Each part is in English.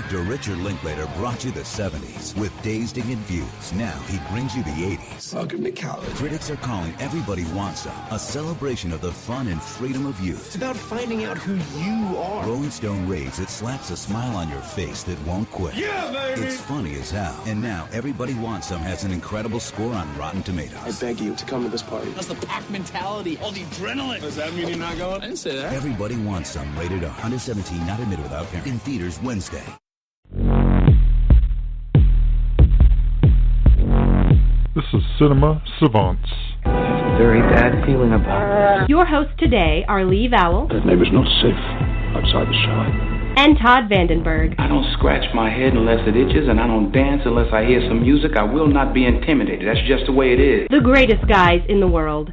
Director Richard Linklater brought you the 70s with Dazed and Confused. Now he brings you the 80s. Welcome to college. Critics are calling Everybody Wants Some a celebration of the fun and freedom of youth. It's about finding out who you are. Rolling Stone raves it slaps a smile on your face that won't quit. Yeah, baby! It's funny as hell. And now Everybody Wants Some has an incredible score on Rotten Tomatoes. I beg you to come to this party. That's the pack mentality, all the adrenaline. Does that mean you're not going? I didn't say that. Everybody Wants Some, rated R. Under 17, not admitted without parent. In theaters Wednesday. This is Cinema Savants. Very bad feeling about it. Your hosts today are Lee Vowell. That neighbor's not safe outside the show. And Todd Vandenberg. I don't scratch my head unless it itches, and I don't dance unless I hear some music. I will not be intimidated. That's just the way it is. The greatest guys in the world.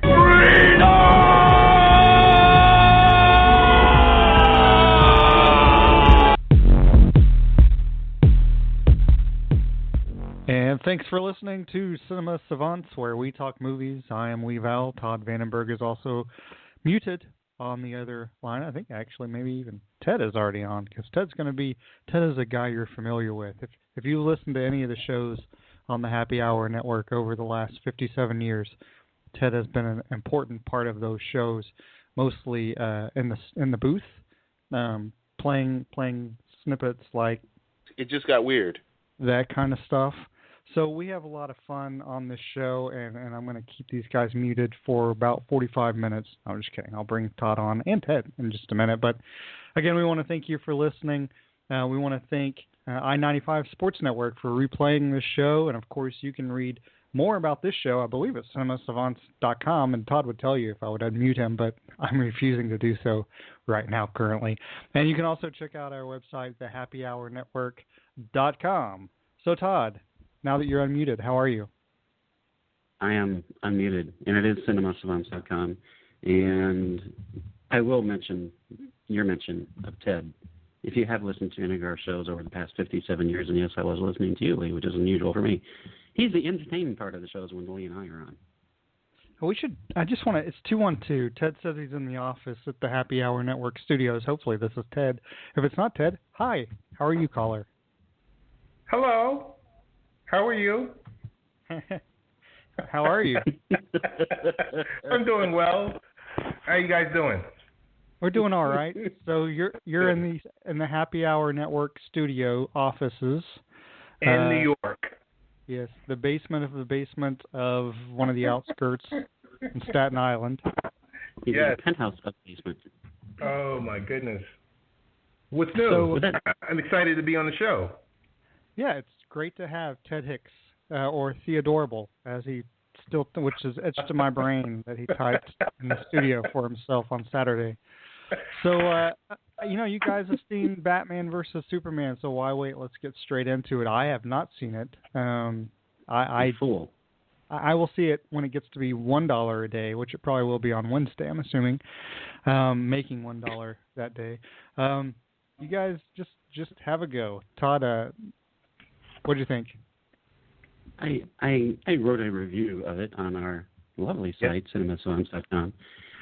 And thanks for listening to Cinema Savants, where we talk movies. I am Lee Vowell. Todd Vandenberg is also muted on the other line. I think actually maybe even Ted is already on, because Ted is a guy you're familiar with. If you listen to any of the shows on the Happy Hour Network over the last 57 years, Ted has been an important part of those shows, mostly in the booth, playing snippets like It Just Got Weird, that kind of stuff. So we have a lot of fun on this show, and I'm going to keep these guys muted for about 45 minutes. No, I'm just kidding. I'll bring Todd on and Ted in just a minute. But again, we want to thank you for listening. We want to thank I-95 Sports Network for replaying this show. And, of course, you can read more about this show, I believe, at cinemasavants.com. And Todd would tell you if I would unmute him, but I'm refusing to do so right now currently. And you can also check out our website, thehappyhournetwork.com. So, Todd, now that you're unmuted, how are you? I am unmuted, and it is cinemasavants.com. And I will mention your mention of Ted. If you have listened to any of our shows over the past 57 years, and yes, I was listening to you, Lee, which is unusual for me, he's the entertaining part of the shows when Lee and I are on. It's 212. Ted says he's in the office at the Happy Hour Network studios. Hopefully this is Ted. If it's not Ted, hi. How are you, caller? Hello. How are you? How are you? I'm doing well. How you guys doing? We're doing all right. So you're in the Happy Hour Network studio offices in New York. Yes, the basement of the basement of one of the outskirts in Staten Island. Yes, penthouse of basement. Oh my goodness! What's new? So, I'm excited to be on the show. Yeah, it's great to have Ted Hicks, or Theodorable, which is etched to my brain that he typed in the studio for himself on Saturday. So, you guys have seen Batman versus Superman, so why wait? Let's get straight into it. I have not seen it. I will see it when it gets to be $1 a day, which it probably will be on Wednesday, I'm assuming, making $1 that day. You guys just have a go. Todd, what do you think? I wrote a review of it on our lovely site, cinemasavants.com,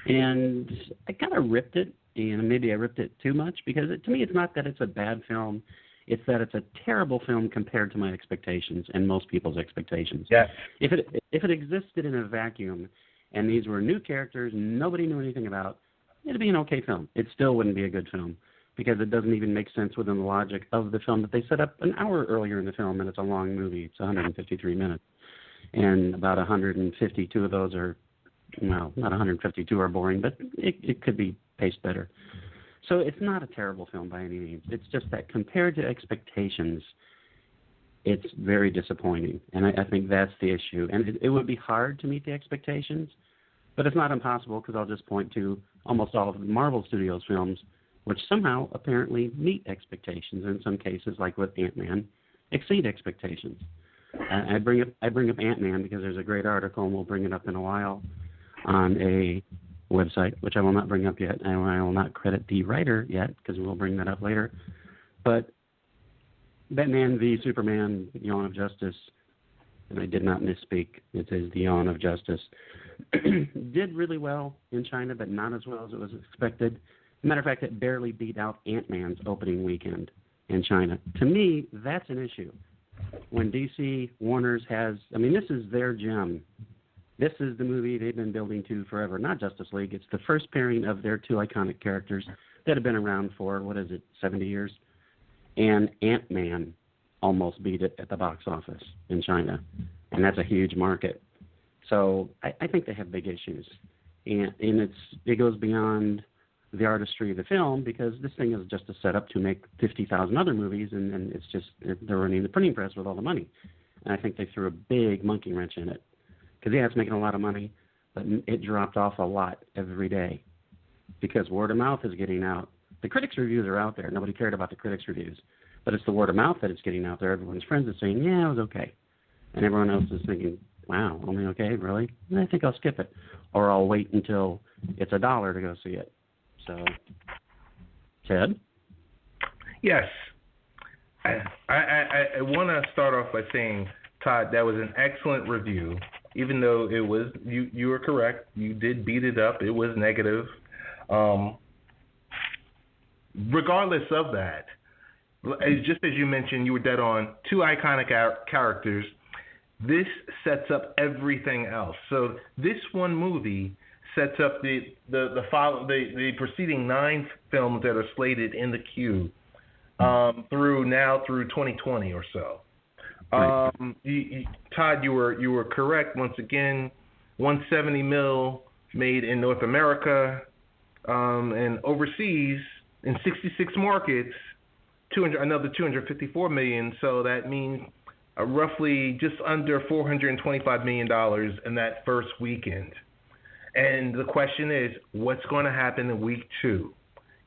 and I kind of ripped it, and maybe I ripped it too much, because to me it's not that it's a bad film, it's that it's a terrible film compared to my expectations and most people's expectations. Yes. If it existed in a vacuum and these were new characters nobody knew anything about, it'd be an okay film. It still wouldn't be a good film, because it doesn't even make sense within the logic of the film that they set up an hour earlier in the film, and it's a long movie. It's 153 minutes. And about 152 of those are, well, not 152 are boring, but it could be paced better. So it's not a terrible film by any means. It's just that compared to expectations, it's very disappointing. And I think that's the issue. And it would be hard to meet the expectations, but it's not impossible, because I'll just point to almost all of the Marvel Studios films, which somehow apparently meet expectations, in some cases, like with Ant-Man, exceed expectations. I bring up Ant-Man because there's a great article, and we'll bring it up in a while, on a website, which I will not bring up yet, and I will not credit the writer yet, because we'll bring that up later. But Batman v Superman, Yawn of Justice, and I did not misspeak, it is the Yawn of Justice, did really well in China, but not as well as it was expected. Matter of fact, it barely beat out Ant-Man's opening weekend. in China. To me, that's an issue. When DC Warner's has, I mean, this is their gem. This is the movie they've been building to forever, not Justice League. It's the first pairing of their two iconic characters that have been around for, 70 years? And Ant-Man almost beat it at the box office in China, and that's a huge market. So I think they have big issues, and it goes beyond the artistry of the film, because this thing is just a setup to make 50,000 other movies, and it's just they're running the printing press with all the money. And I think they threw a big monkey wrench in it, because it's making a lot of money, but it dropped off a lot every day because word of mouth is getting out. The critics' reviews are out there. Nobody cared about the critics' reviews, but it's the word of mouth that it's getting out there. Everyone's friends are saying, yeah, it was okay, and everyone else is thinking, wow, only okay, really? I think I'll skip it, or I'll wait until it's $1 to go see it. So, Ted? Yes. I want to start off by saying, Todd, that was an excellent review. Even though it was, you were correct. You did beat it up. It was negative. Regardless of that, just as you mentioned, you were dead on. Two iconic characters. This sets up everything else. So this one movie sets up the preceding 9 films that are slated in the queue through 2020 or so. Todd, you were correct once again. $170 million made in North America and overseas in 66 markets. Another $254 million. So that means roughly just under $425 million in that first weekend. And the question is, what's going to happen in week 2?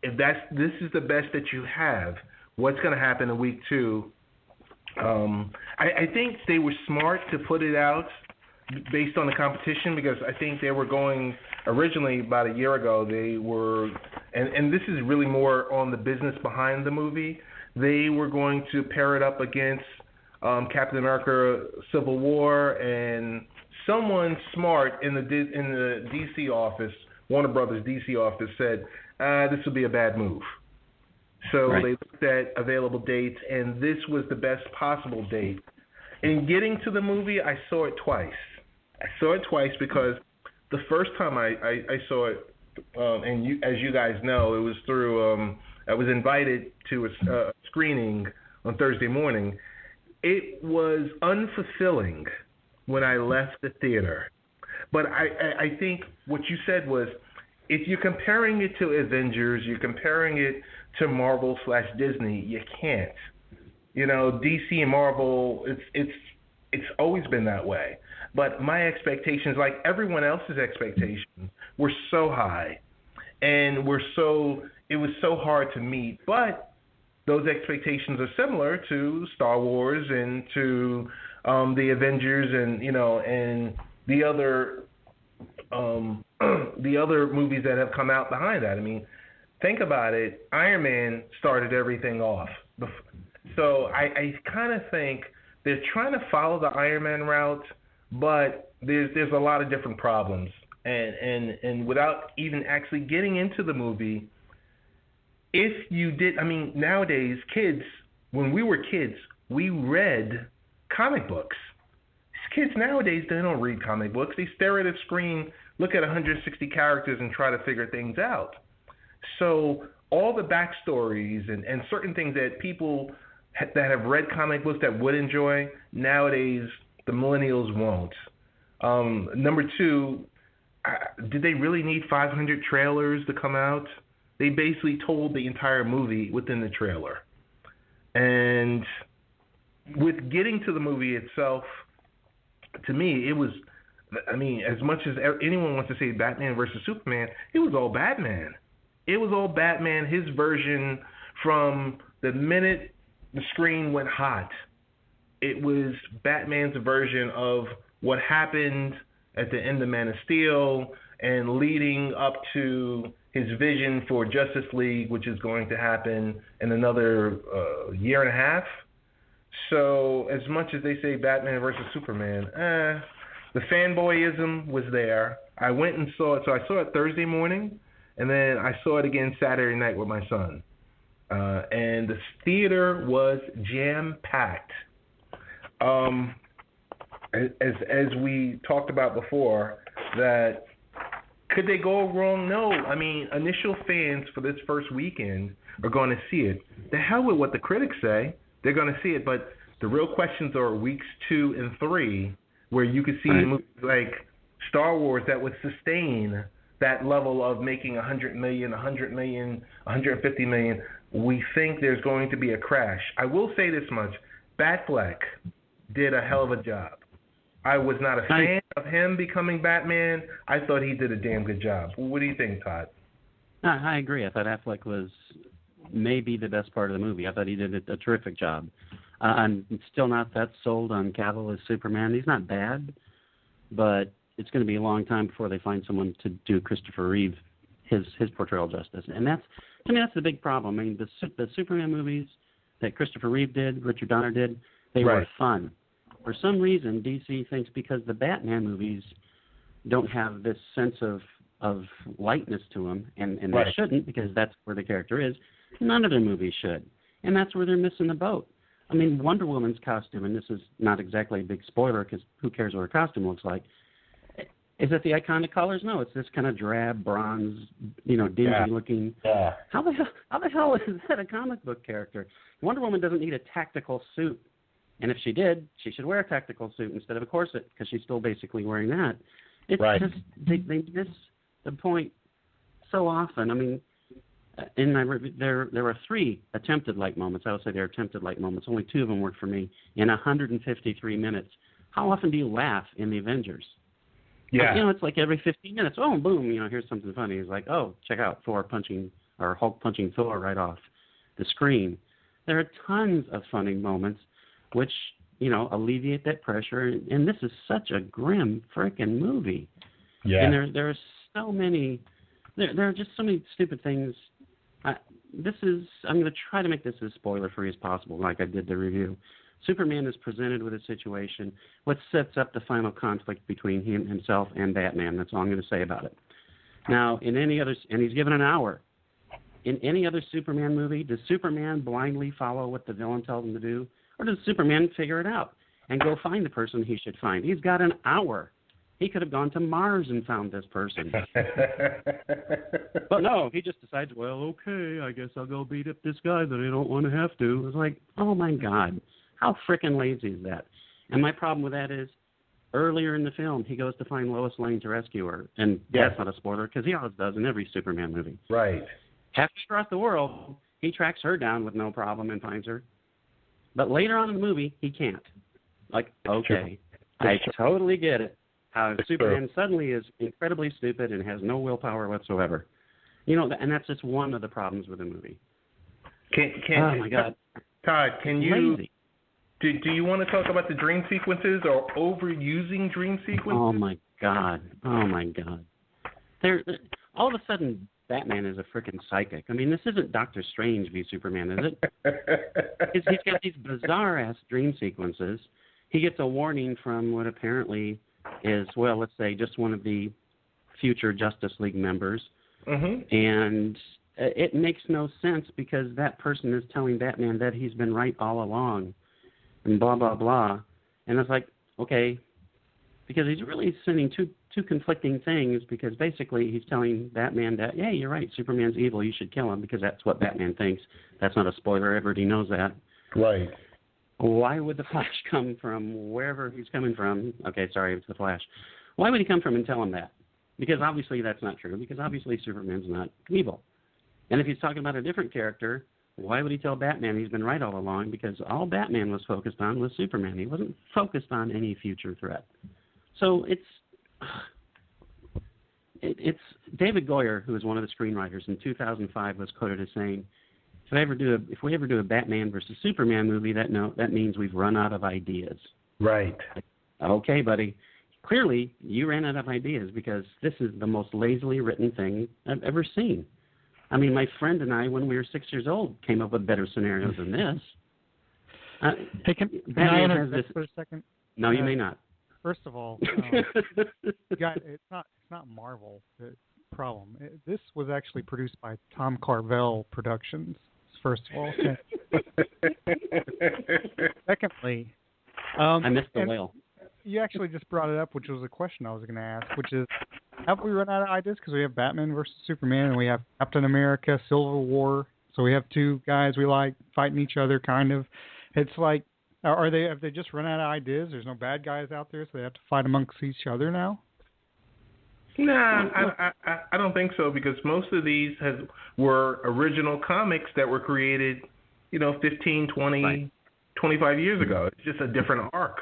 If this is the best that you have, what's going to happen in week 2? I think they were smart to put it out based on the competition, because I think they were going originally about a year ago. They were, and this is really more on the business behind the movie. They were going to pair it up against Captain America: Civil War, and someone smart in the DC office, Warner Brothers DC office, said this would be a bad move. So They looked at available dates, and this was the best possible date. In getting to the movie, I saw it twice. Because the first time I saw it, and as you guys know, it was through, I was invited to a screening on Thursday morning. It was unfulfilling when I left the theater. But I think what you said was, if you're comparing it to Avengers, you're comparing it to Marvel/Disney, you can't. DC and Marvel, it's always been that way. But my expectations, like everyone else's expectations, were so high, and it was so hard to meet. But those expectations are similar to Star Wars and to the Avengers, and and the other movies that have come out behind that. I mean, think about it. Iron Man started everything off. So I kind of think they're trying to follow the Iron Man route, but there's a lot of different problems. And without even actually getting into the movie, if you did, I mean, nowadays, kids, when we were kids, we read comic books. These kids nowadays, they don't read comic books. They stare at a screen, look at 160 characters, and try to figure things out. So all the backstories and certain things that people that have read comic books that would enjoy, nowadays the millennials won't. Number 2, did they really need 500 trailers to come out? They basically told the entire movie within the trailer. And with getting to the movie itself, to me, it was, I mean, as much as anyone wants to say Batman versus Superman, it was all Batman. It was all Batman, his version from the minute the screen went hot. It was Batman's version of what happened at the end of Man of Steel and leading up to his vision for Justice League, which is going to happen in another year and a half. So as much as they say Batman versus Superman, the fanboyism was there. I went and saw it. So I saw it Thursday morning, and then I saw it again Saturday night with my son. and the theater was jam-packed. As we talked about before, that could they go wrong? No. I mean, initial fans for this first weekend are going to see it. The hell with what the critics say. They're going to see it, but the real questions are weeks 2 and 3, where you could see movies like Star Wars that would sustain that level of making 100 million, 100 million, 150 million. We think there's going to be a crash. I will say this much. Batfleck did a hell of a job. I was not a fan of him becoming Batman. I thought he did a damn good job. What do you think, Todd? I agree. I thought Affleck was maybe the best part of the movie. I thought he did a terrific job. I'm still not that sold on Cavill as Superman. He's not bad, but it's going to be a long time before they find someone to do Christopher Reeve his portrayal justice. And that's the big problem. I mean, the Superman movies that Christopher Reeve did, Richard Donner did, they were fun. For some reason, DC thinks because the Batman movies don't have this sense of lightness to them, and they shouldn't, because that's where the character is, none of their movies should. And that's where they're missing the boat. I mean, Wonder Woman's costume, and this is not exactly a big spoiler because who cares what her costume looks like, is it the iconic colors? No, it's this kind of drab, bronze, dingy-looking. Yeah. How the hell is that a comic book character? Wonder Woman doesn't need a tactical suit. And if she did, she should wear a tactical suit instead of a corset because she's still basically wearing that. It's just they miss the point so often. I mean, in my there were 3 attempted light moments. I would say they're attempted light moments. Only 2 of them worked for me in 153 minutes. How often do you laugh in the Avengers? Yeah. It's like every 15 minutes. Oh, boom! Here's something funny. It's like, oh, check out Hulk punching Thor right off the screen. There are tons of funny moments which, alleviate that pressure. And this is such a grim freaking movie. Yeah. And there are so many, there are just so many stupid things. I'm going to try to make this as spoiler-free as possible, like I did the review. Superman is presented with a situation, what sets up the final conflict between himself and Batman. That's all I'm going to say about it. Now, in any other, and he's given an hour. In any other Superman movie, does Superman blindly follow what the villain tells him to do? Or does Superman figure it out and go find the person he should find? He's got an hour. He could have gone to Mars and found this person. But no, he just decides, well, okay, I guess I'll go beat up this guy that I don't want to have to. It's like, oh, my God. How frickin' lazy is that? And my problem with that is earlier in the film, he goes to find Lois Lane to rescue her. And that's not a spoiler because he always does in every Superman movie. Right. Halfway across the world, he tracks her down with no problem and finds her. But later on in the movie, he can't. Like, okay, I totally get it. How Superman suddenly is incredibly stupid and has no willpower whatsoever. And that's just one of the problems with the movie. Oh, my God. Todd, can you... Lazy. Do you want to talk about the dream sequences or overusing dream sequences? Oh, my God. All of a sudden, Batman is a freaking psychic. I mean, this isn't Doctor Strange v Superman, is it? He's got these bizarre-ass dream sequences. He gets a warning from what apparently is, well, let's say just one of the future Justice League members. Mm-hmm. And it makes no sense because that person is telling Batman that he's been right all along and blah, blah, blah. And it's like, okay, because he's really sending two conflicting things because basically he's telling Batman that, yeah, you're right, Superman's evil, you should kill him because that's what Batman thinks. That's not a spoiler, everybody knows that. Right. Why would the Flash come from wherever he's coming from? Okay, sorry, it's the Flash. Why would he come from and tell him that? Because obviously that's not true, because obviously Superman's not evil. And if he's talking about a different character, why would he tell Batman he's been right all along? Because all Batman was focused on was Superman. He wasn't focused on any future threat. So it's David Goyer, who was one of the screenwriters in 2005, was quoted as saying, if we ever do a Batman versus Superman movie, that means we've run out of ideas. Right. Okay, buddy. Clearly, you ran out of ideas because this is the most lazily written thing I've ever seen. I mean, my friend and I, when we were 6 years old, came up with better scenarios than this. Hey, can I interrupt for a second? No, you may not. First of all, it's not Marvel the problem. This was actually produced by Tom Carvel Productions, first of all. Okay. Secondly, I missed the whale. You actually just brought it up, which was a question I was going to ask, which is, have we run out of ideas? Because we have Batman versus Superman, and we have Captain America, Civil War. So we have two guys we like fighting each other, kind of. It's like, have they just run out of ideas? There's no bad guys out there, so they have to fight amongst each other now? Nah, I don't think so, because most of these were original comics that were created, 15, 20, 25 years ago. It's just a different arc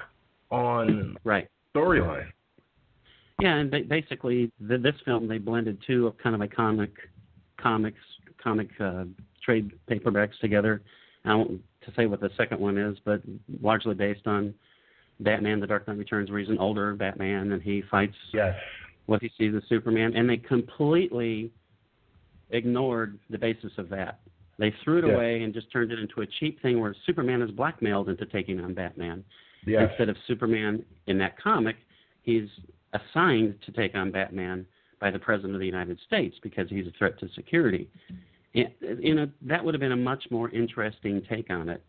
on storyline. Yeah, and basically this film, they blended two of kind of iconic comic trade paperbacks together. I don't to say what the second one is, but largely based on Batman: The Dark Knight Returns, where he's an older Batman and he fights what he sees as Superman, and they completely ignored the basis of that. They threw it away and just turned it into a cheap thing where Superman is blackmailed into taking on Batman. Yes. Instead of Superman in that comic, he's assigned to take on Batman by the President of the United States because he's a threat to security. That would have been a much more interesting take on it.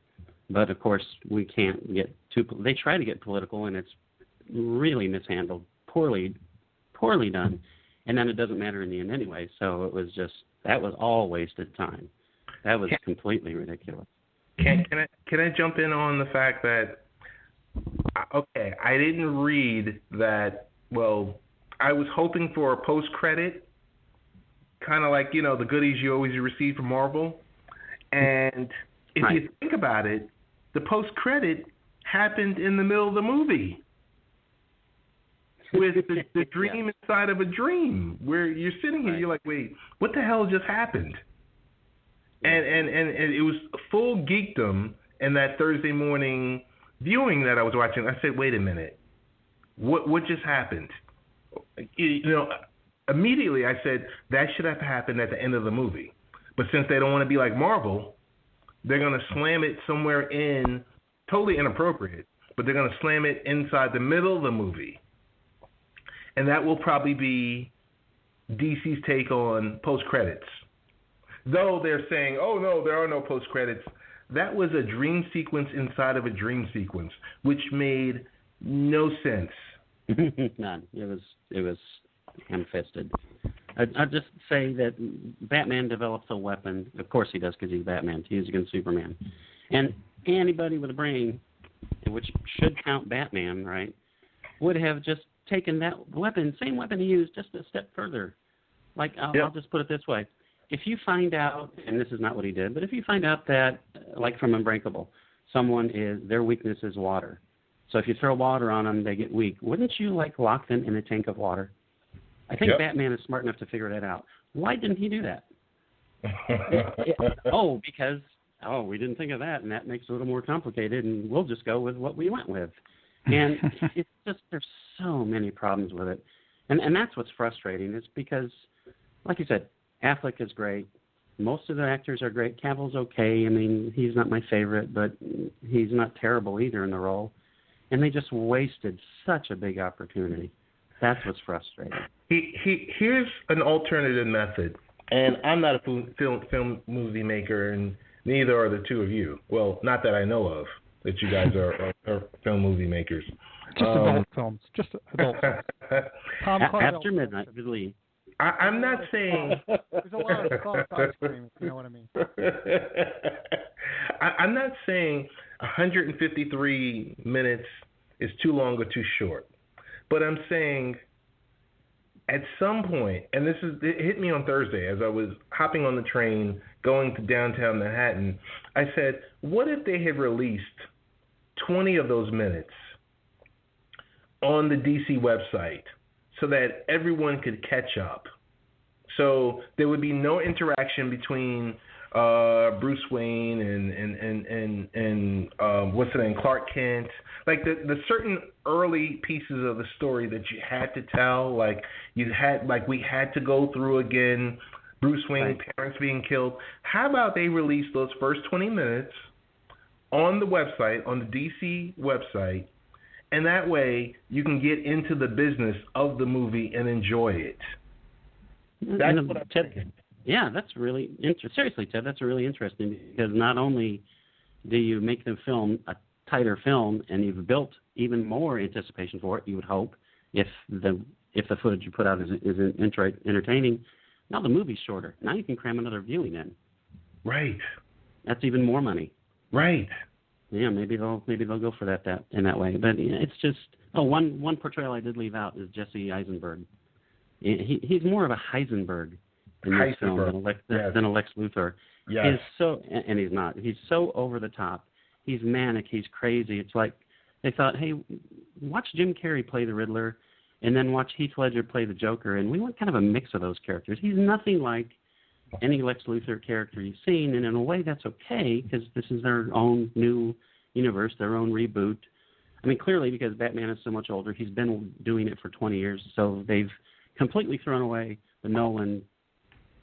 But, of course, we can't get too – they try to get political, and it's really mishandled, poorly done. And then it doesn't matter in the end anyway. So it was just – that was all wasted time. That was completely ridiculous. Can I jump in on the fact that, okay, I didn't read that, well, I was hoping for a post-credit, kind of like, the goodies you always receive from Marvel. And if you think about it, the post-credit happened in the middle of the movie with the dream inside of a dream, where you're sitting here, you're like, wait, what the hell just happened? And it was full geekdom in that Thursday morning viewing that I was watching. I said, wait a minute, what just happened? Immediately I said that should have happened at the end of the movie. But since they don't want to be like Marvel, they're going to slam it somewhere in, totally inappropriate, but they're going to slam it inside the middle of the movie. And that will probably be DC's take on post-credits. Though they're saying, oh, no, there are no post-credits. That was a dream sequence inside of a dream sequence, which made no sense. None. It was ham-fisted. I'd just say that Batman develops a weapon. Of course he does, because he's Batman, to use against Superman. And anybody with a brain, which should count Batman, right, would have just taken that weapon, same weapon he used, just a step further. Like, I'll just put it this way. If you find out, and this is not what he did, but if you find out that, like from Unbreakable, their weakness is water. So if you throw water on them, they get weak. Wouldn't you, lock them in a tank of water? I think Batman is smart enough to figure that out. Why didn't he do that? Because we didn't think of that, and that makes it a little more complicated, and we'll just go with what we went with. And it's just, there's so many problems with it. And that's what's frustrating, is because, like you said, Affleck is great. Most of the actors are great. Cavill's okay. I mean, he's not my favorite, but he's not terrible either in the role. And they just wasted such a big opportunity. That's what's frustrating. Here's an alternative method, and I'm not a film movie maker, and neither are the two of you. Well, not that I know of, that you guys are film movie makers. Just adult films. Just adult films. After midnight, Lee. I'm not saying... There's a lot of soft ice cream, you know what I mean. I'm not saying 153 minutes is too long or too short. But I'm saying at some point, and it hit me on Thursday as I was hopping on the train going to downtown Manhattan, I said, what if they had released 20 of those minutes on the DC website so that everyone could catch up? So there would be no interaction between Bruce Wayne and what's the name, Clark Kent. Like the certain early pieces of the story that you had to tell, we had to go through again, Bruce Wayne's parents being killed. How about they release those first 20 minutes on the website, on the DC website, and that way you can get into the business of the movie and enjoy it. That's what I'm thinking. Yeah, that's really seriously, Ted. That's really interesting because not only do you make the film a tighter film, and you've built even more anticipation for it. You would hope if the footage you put out is entertaining. Now the movie's shorter. Now you can cram another viewing in. Right. That's even more money. Right. Yeah, maybe they'll go for that in that way. But it's just one portrayal I did leave out is Jesse Eisenberg. He's more of a Heisenberg in this film than a Lex Luthor. Yes. He's so, and he's not. He's so over the top. He's manic. He's crazy. It's like they thought, hey, watch Jim Carrey play the Riddler, and then watch Heath Ledger play the Joker, and we want kind of a mix of those characters. He's nothing like any Lex Luthor character you've seen, and in a way that's okay because this is their own new universe, their own reboot. I mean, clearly because Batman is so much older, he's been doing it for 20 years, so they've completely thrown away the Nolan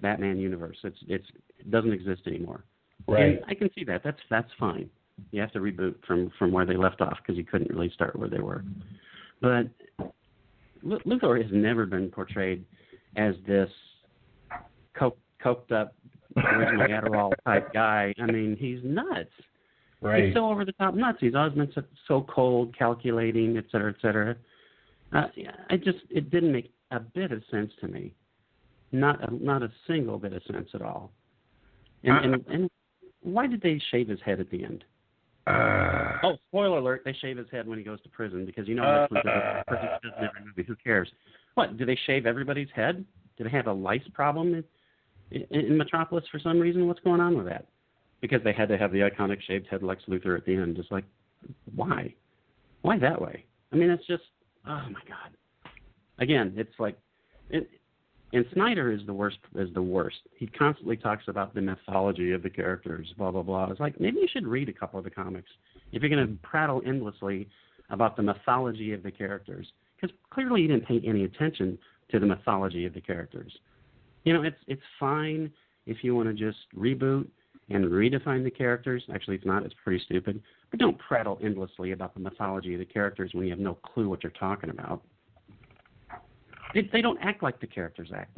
Batman universe. It doesn't exist anymore. Right. And I can see that. That's fine. You have to reboot from where they left off because you couldn't really start where they were. But Luthor has never been portrayed as this coked up, where's my Adderall type guy. I mean, he's nuts. Right. He's so over the top nuts. He's always been so cold, calculating, et cetera, et cetera. It didn't make a bit of sense to me. Not a single bit of sense at all. And why did they shave his head at the end? Spoiler alert, they shave his head when he goes to prison because Lex Luthor prison doesn't every movie. Who cares? What, do they shave everybody's head? Do they have a lice problem in Metropolis for some reason? What's going on with that? Because they had to have the iconic shaved head Lex Luthor at the end. Just like, why? Why that way? I mean, it's just, oh my God. Again, it's like, and Snyder is the worst. He constantly talks about the mythology of the characters, blah, blah, blah. It's like, maybe you should read a couple of the comics if you're going to prattle endlessly about the mythology of the characters. Because clearly you didn't pay any attention to the mythology of the characters. It's fine if you want to just reboot and redefine the characters. Actually, it's not. It's pretty stupid. But don't prattle endlessly about the mythology of the characters when you have no clue what you're talking about. They don't act like the characters act.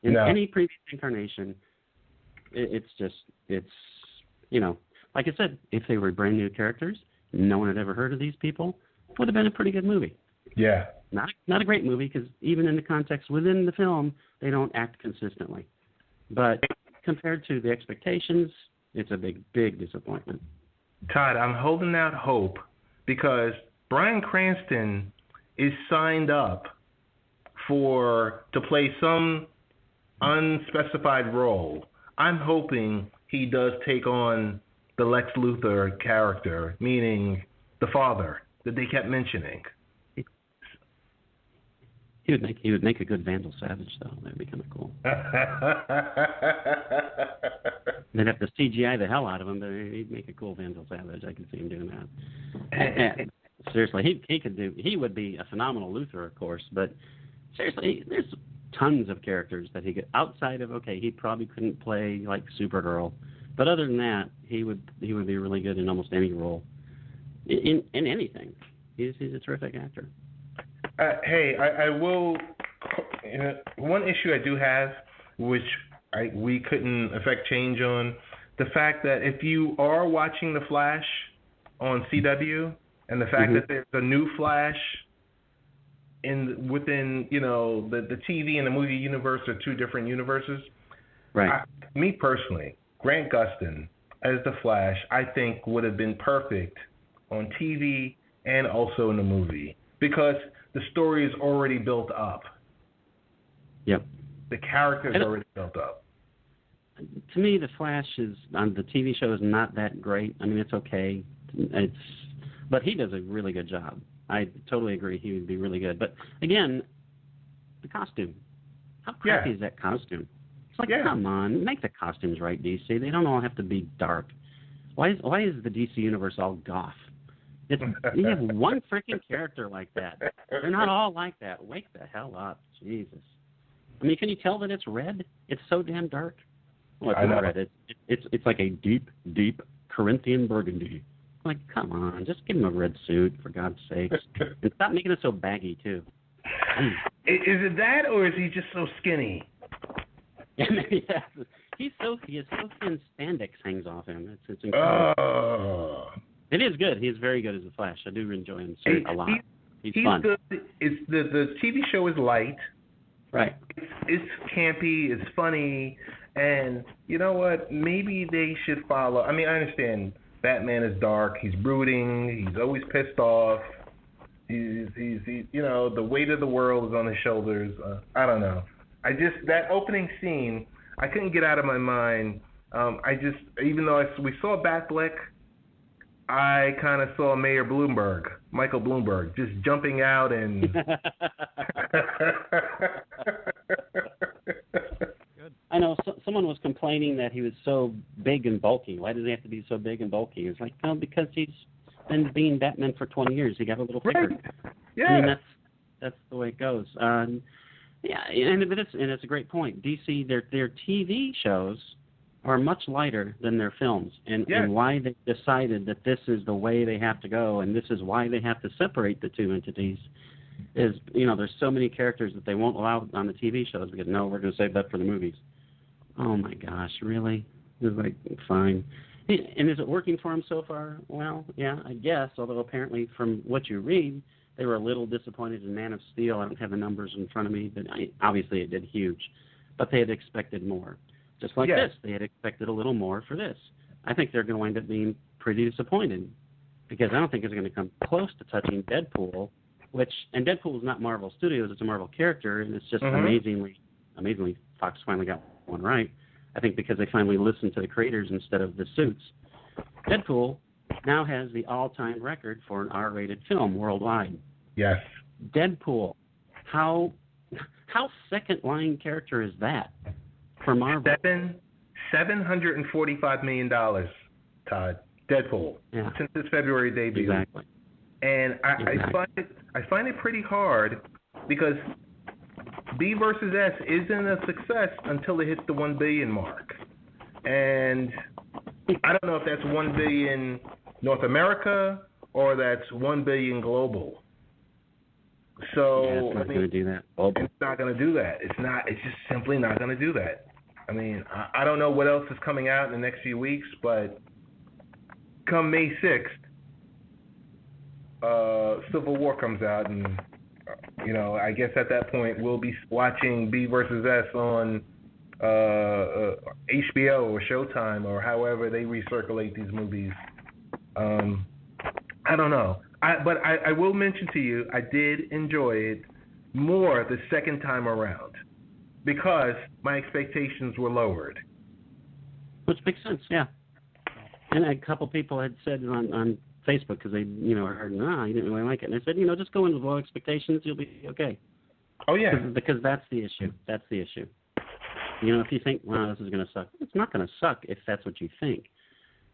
In any previous incarnation, it's like I said, if they were brand new characters, no one had ever heard of these people, it would have been a pretty good movie. Yeah. Not a great movie because even in the context within the film, they don't act consistently. But compared to the expectations, it's a big, big disappointment. Todd, I'm holding out hope because Bryan Cranston is signed up to play some unspecified role. I'm hoping he does take on the Lex Luthor character, meaning the father that they kept mentioning. He would make a good Vandal Savage, though. That'd be kind of cool. They'd have to CGI the hell out of him, but he'd make a cool Vandal Savage. I can see him doing that. Seriously, he would be a phenomenal Luthor, of course, but seriously, there's tons of characters that he could, outside of, he probably couldn't play like Supergirl, but other than that, he would be really good in almost any role, in anything. He's a terrific actor. Hey, I will. One issue I do have, which we couldn't affect change on, the fact that if you are watching The Flash on CW, and the fact that there's a new Flash within the TV and the movie universe are two different universes. Right. Me personally, Grant Gustin as the Flash, I think would have been perfect on TV and also in the movie because the story is already built up. Yep. The character is already built up. To me, the Flash on the TV show is not that great. I mean, it's okay. But he does a really good job. I totally agree. He would be really good. But again, the costume. How crappy is that costume? It's like, come on, make the costumes right, DC. They don't all have to be dark. Why is the DC universe all goth? You have one freaking character like that. They're not all like that. Wake the hell up, Jesus. I mean, can you tell that it's red? It's so damn dark. Well, it's not red. It's like a deep, deep Corinthian burgundy. Like, come on, just give him a red suit, for God's sakes. And stop making it so baggy, too. Is it that, or is he just so skinny? Yeah, he is so thin. Spandex hangs off him. It's incredible. Oh. It is good. He is very good as the Flash. I do enjoy him a lot. He's fun. Good. It's the TV show is light. Right. It's campy. It's funny. And you know what? Maybe they should follow. I mean, I understand Batman is dark. He's brooding. He's always pissed off. He's you know, the weight of the world is on his shoulders. I don't know. That opening scene, I couldn't get out of my mind. Even though we saw Batfleck, I kind of saw Michael Bloomberg, just jumping out and. I know someone was complaining that he was so big and bulky. Why does he have to be so big and bulky? It's like, no, because he's been being Batman for 20 years. He got a little thicker. Right. Yeah. I mean, that's the way it goes. Yeah, and it's a great point. DC, their TV shows are much lighter than their films, and why they decided that this is the way they have to go, and this is why they have to separate the two entities, is, you know, there's so many characters that they won't allow on the TV shows because, no, we're going to save that for the movies. Oh, my gosh, really? It's like, fine. And is it working for them so far? Well, yeah, I guess, although apparently from what you read, they were a little disappointed in Man of Steel. I don't have the numbers in front of me, but obviously it did huge. But they had expected more. Just like this, they had expected a little more for this. I think they're going to wind up being pretty disappointed because I don't think it's going to come close to touching Deadpool, and Deadpool is not Marvel Studios, it's a Marvel character, and it's just amazingly, Fox finally got one right. I think because they finally listened to the creators instead of the suits. Deadpool now has the all-time record for an R-rated film worldwide. Yes. Deadpool. How second-line character is that for Marvel? $745 million, Todd. Deadpool. Yeah. Since its February debut. Exactly. And I find it pretty hard because B versus S isn't a success until it hits the 1 billion mark. And I don't know if that's 1 billion North America or that's 1 billion global. So it's not going to do that. It's not going to do that. It's just simply not going to do that. I mean, I don't know what else is coming out in the next few weeks, but come May 6th, Civil War comes out, and you know, I guess at that point we'll be watching B versus S on HBO or Showtime or however they recirculate these movies. I don't know. But I will mention to you, I did enjoy it more the second time around because my expectations were lowered. Which makes sense, yeah. And a couple people had said on Facebook because they, you know, heard, you didn't really like it. And I said, you know, just go in with low expectations, you'll be okay. Oh, yeah. Because that's the issue. That's the issue. You know, if you think, wow, this is going to suck, it's not going to suck if that's what you think.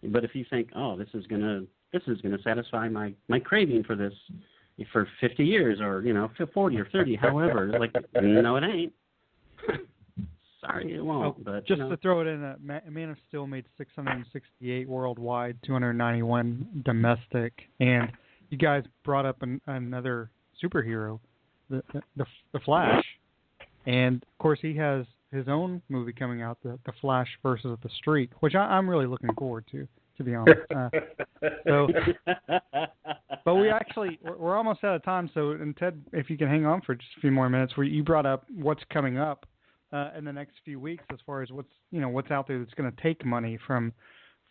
But if you think, oh, this is going to satisfy my craving for this for 50 years or, you know, 40 or 30, however, like, no, it ain't. Sorry, it won't. But just to throw it in, Man of Steel made 668 worldwide, 291 domestic, and you guys brought up another superhero, the Flash, and of course he has his own movie coming out, the Flash versus the Streak, which I'm really looking forward to be honest. But we're almost out of time. So, and Ted, if you can hang on for just a few more minutes, where you brought up what's coming up in the next few weeks, as far as what's out there that's going to take money from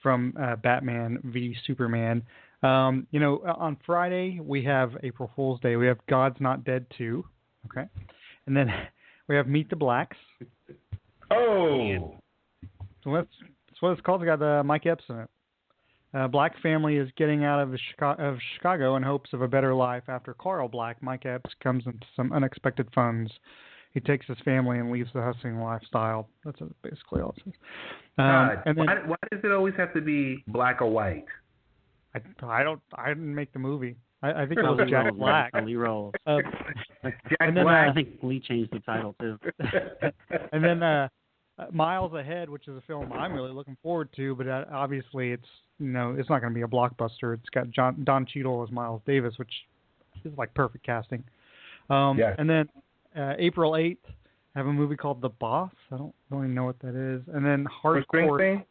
Batman v Superman. On Friday we have April Fool's Day. We have God's Not Dead 2. Okay, and then we have Meet the Blacks. Oh, so that's what it's called. It's got Mike Epps in it. Black family is getting out of Chicago in hopes of a better life after Carl Black, Mike Epps, comes into some unexpected funds. He takes his family and leaves the hustling lifestyle. That's basically all it says. And then, why does it always have to be black or white? I didn't make the movie. I think it was Jack Black. Lee Rolls. Jack Black. I think Lee changed the title too. And then Miles Ahead, which is a film I'm really looking forward to, but obviously it's not going to be a blockbuster. It's got Don Cheadle as Miles Davis, which is like perfect casting. Yes. And then April 8th have a movie called The Boss. I don't really know what that is. And then Hardcore.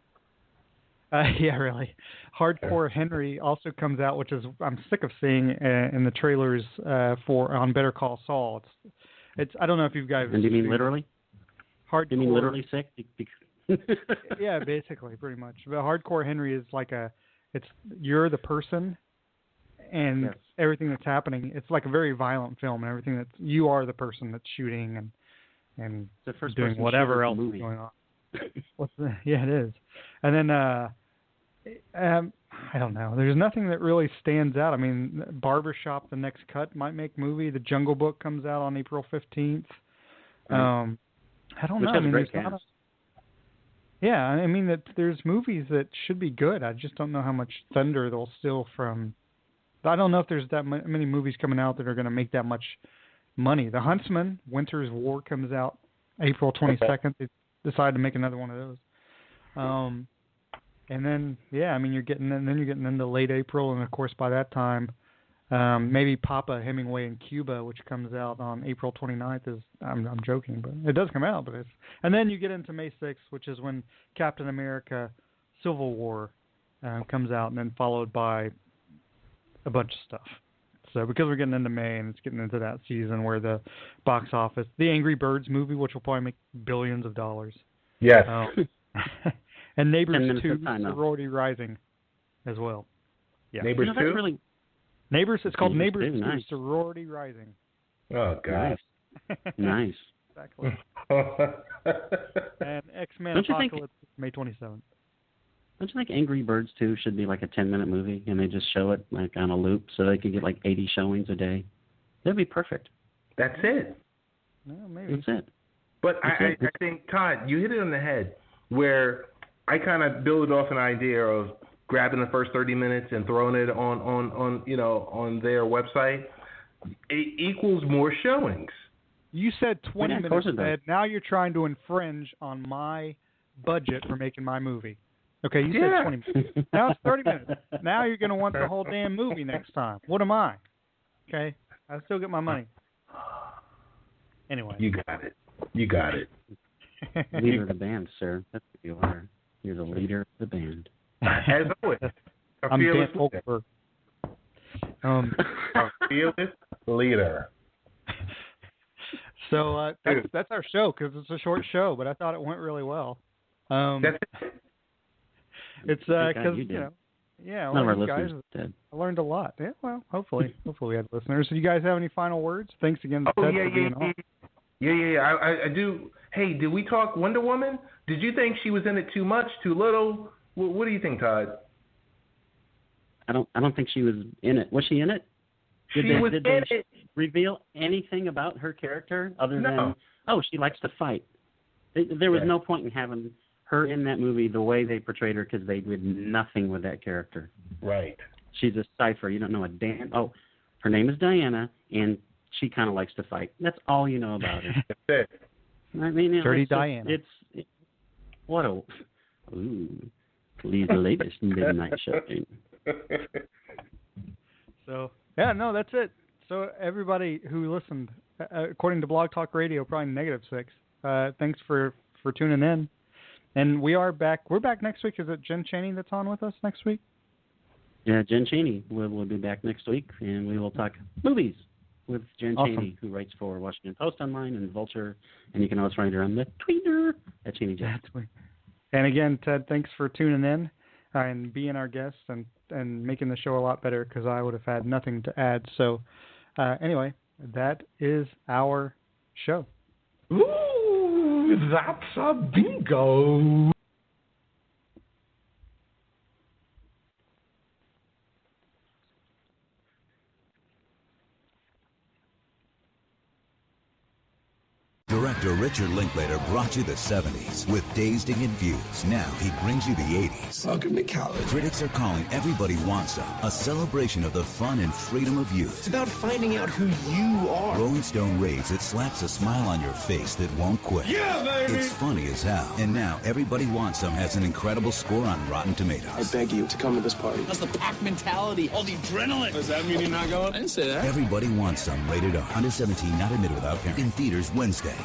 Yeah, really. Hardcore Henry also comes out, which is I'm sick of seeing in the trailers on Better Call Saul. It's I don't know if you guys. And do you mean literally? Hardcore. Do you mean literally sick? Yeah, basically, pretty much. But Hardcore Henry is like you're the person, and everything that's happening. It's like a very violent film, and everything you are the person that's shooting and the first doing whatever else is going on. Yeah, it is. And then I don't know. There's nothing that really stands out. I mean, Barbershop: The Next Cut might make movie. The Jungle Book comes out on April 15th. I don't know. I mean, there's not yeah, I mean that there's movies that should be good. I just don't know how much thunder they'll steal from. I don't know if there's that many movies coming out that are going to make that much money. The Huntsman: Winter's War comes out April 22nd. They decided to make another one of those. And then you're getting into late April, and of course by that time, maybe Papa Hemingway in Cuba, which comes out on April 29th. I'm joking, but it does come out. And then you get into May 6th, which is when Captain America: Civil War comes out, and then followed by a bunch of stuff. So because we're getting into May and it's getting into that season where the box office, the Angry Birds movie, which will probably make billions of dollars. Yes. And Neighbors 2, Sorority Rising, as well. Yeah. Neighbors 2? Really... Neighbors. It's called Neighbors 2, nice. Sorority Rising. Oh, God. Nice. Exactly. And X-Men Apocalypse, May 27th. Don't you think Angry Birds 2 should be like a 10-minute movie, and they just show it like on a loop so they could get like 80 showings a day? That'd be perfect. That's it. No, maybe. That's it. But I think, Todd, you hit it on the head, where I kind of build off an idea of grabbing the first 30 minutes and throwing it on their website. It equals more showings. You said 20 minutes, Ed. Now you're trying to infringe on my budget for making my movie. Okay, you said 20 minutes. Now it's 30 minutes. Now you're going to want the whole damn movie next time. What am I? Okay? I still get my money. Anyway. You got it. Leader of the band, sir. That's what you are. You're the leader of the band. As always. I'm Dan Folkberg. A fearless leader. So that's our show, because it's a short show, but I thought it went really well. That's it. It's because none of our listeners did. I learned a lot. Yeah, well, hopefully we had listeners. Do you guys have any final words? Thanks again to Ted for being on. Yeah. I do. Hey, did we talk Wonder Woman? Did you think she was in it too much, too little? What do you think, Todd? I don't think she was in it. Was she in it? Did they reveal anything about her character other than she likes to fight? There was no point in having her in that movie the way they portrayed her, because they did nothing with that character. Right. She's a cipher. You don't know a damn. Oh, her name is Diana, and she kind of likes to fight. That's all you know about her. That's it. I mean, Dirty Diana. What a Lee's latest midnight shopping. So that's it. So everybody who listened, according to Blog Talk Radio, probably -6. Thanks for tuning in. And we are back. We're back next week. Is it Jen Chaney that's on with us next week? Yeah, Jen Chaney will be back next week, and we will talk movies with Jen Chaney, who writes for Washington Post Online and Vulture, and you can also find her on the Twitter at Chaney Jen. And again, Ted, thanks for tuning in and being our guest and making the show a lot better, because I would have had nothing to add. So anyway, that is our show. Ooh, that's a bingo. Director Richard Linklater brought you the 70s with Dazed and Confused. Now he brings you the 80s. Welcome to college. Critics are calling Everybody Wants Some a celebration of the fun and freedom of youth. It's about finding out who you are. Rolling Stone raves it slaps a smile on your face that won't quit. Yeah, baby! It's funny as hell. And now Everybody Wants Some has an incredible score on Rotten Tomatoes. I beg you to come to this party. That's the pack mentality, all the adrenaline. Does that mean you're not going? I didn't say that. Everybody Wants Some, rated R. Under 17, not admitted without parents. In theaters Wednesday.